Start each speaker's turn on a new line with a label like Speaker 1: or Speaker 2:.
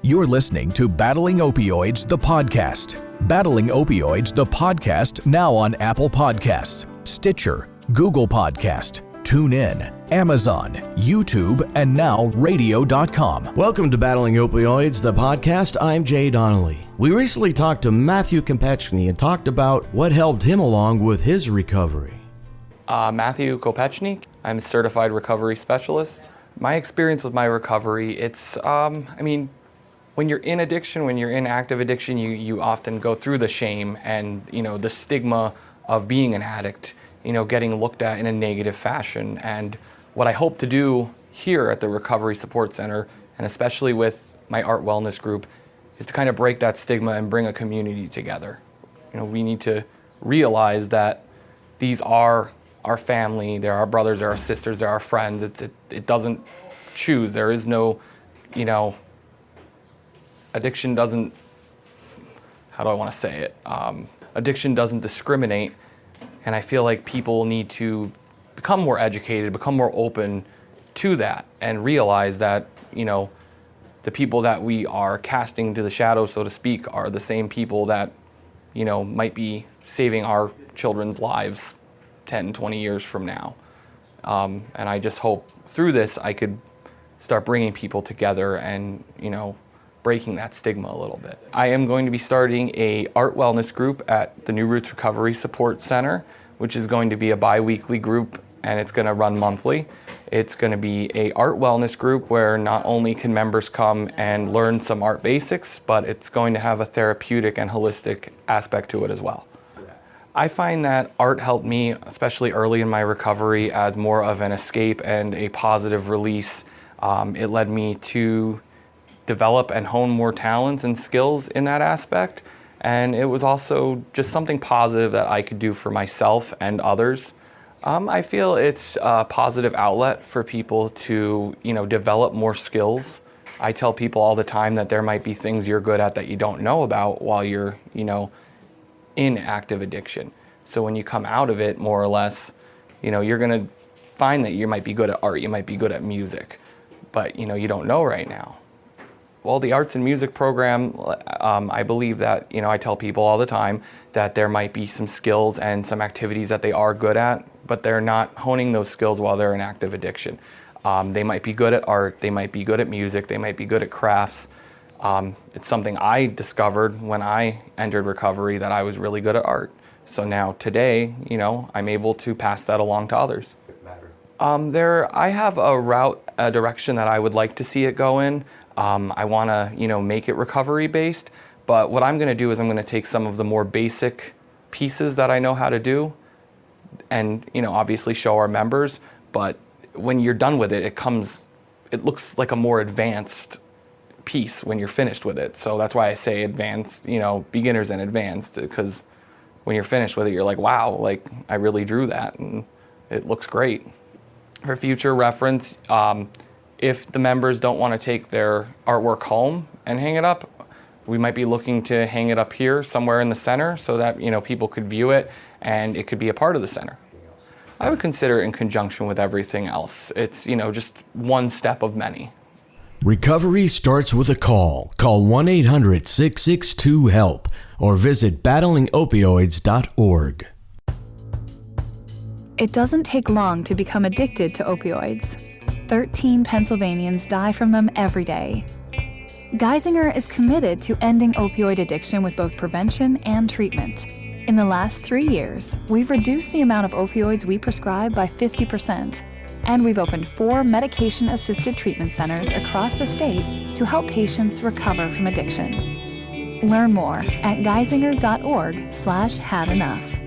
Speaker 1: You're listening to Battling Opioids, the podcast. Battling Opioids, the podcast, now on Apple Podcasts, Stitcher, Google Podcast, TuneIn, Amazon, YouTube, and now radio.com.
Speaker 2: Welcome to Battling Opioids, the podcast. I'm JADonnelly. We recently talked to Matthew Kopetchny and talked about what helped him along with his recovery.
Speaker 3: Matthew Kopetchny. I'm a certified recovery specialist. My experience with my recovery, it's, when you're in addiction, when you're in active addiction, you often go through the shame and, the stigma of being an addict, getting looked at in a negative fashion. And what I hope to do here at the Recovery Support Center, and especially with my art wellness group, is to kind of break that stigma and bring a community together. We need to realize that these are our family, they're our brothers, they're our sisters, they're our friends. It doesn't choose. There is no, addiction doesn't, how do I want to say it? Addiction doesn't discriminate, and I feel like people need to become more educated, become more open to that, and realize that, the people that we are casting to the shadows, so to speak, are the same people that, might be saving our children's lives 10, 20 years from now. And I just hope through this I could start bringing people together and, breaking that stigma a little bit. I am going to be starting a art wellness group at the New Roots Recovery Support Center, which is going to be a bi-weekly group, and it's going to run monthly. It's going to be a art wellness group where not only can members come and learn some art basics, but it's going to have a therapeutic and holistic aspect to it as well. I find that art helped me, especially early in my recovery, as more of an escape and a positive release. It led me to develop and hone more talents and skills in that aspect. And it was also just something positive that I could do for myself and others. I feel it's a positive outlet for people to, develop more skills. I tell people all the time that there might be things you're good at that you don't know about while you're, in active addiction. So when you come out of it, more or less, you're going to find that you might be good at art, you might be good at music, but you don't know right now. Well, the arts and music program, I believe that, I tell people all the time that there might be some skills and some activities that they are good at, but they're not honing those skills while they're in active addiction. They might be good at art, they might be good at music, they might be good at crafts. It's something I discovered when I entered recovery, that I was really good at art. So now today, I'm able to pass that along to others. I have a direction that I would like to see it go in. I want to, make it recovery based, but what I'm going to do is I'm going to take some of the more basic pieces that I know how to do and, obviously show our members, but when you're done with it, it looks like a more advanced piece when you're finished with it. So that's why I say advanced, beginners and advanced, because when you're finished with it, you're like, wow, like I really drew that and it looks great. For future reference, if the members don't want to take their artwork home and hang it up, we might be looking to hang it up here somewhere in the center so that, people could view it and it could be a part of the center. I would consider it in conjunction with everything else. It's, just one step of many.
Speaker 2: Recovery starts with a call. Call 1-800-662-HELP or visit battlingopioids.org.
Speaker 4: It doesn't take long to become addicted to opioids. 13 Pennsylvanians die from them every day. Geisinger is committed to ending opioid addiction with both prevention and treatment. In the last 3 years, we've reduced the amount of opioids we prescribe by 50%, and we've opened 4 medication-assisted treatment centers across the state to help patients recover from addiction. Learn more at geisinger.org/hadenough.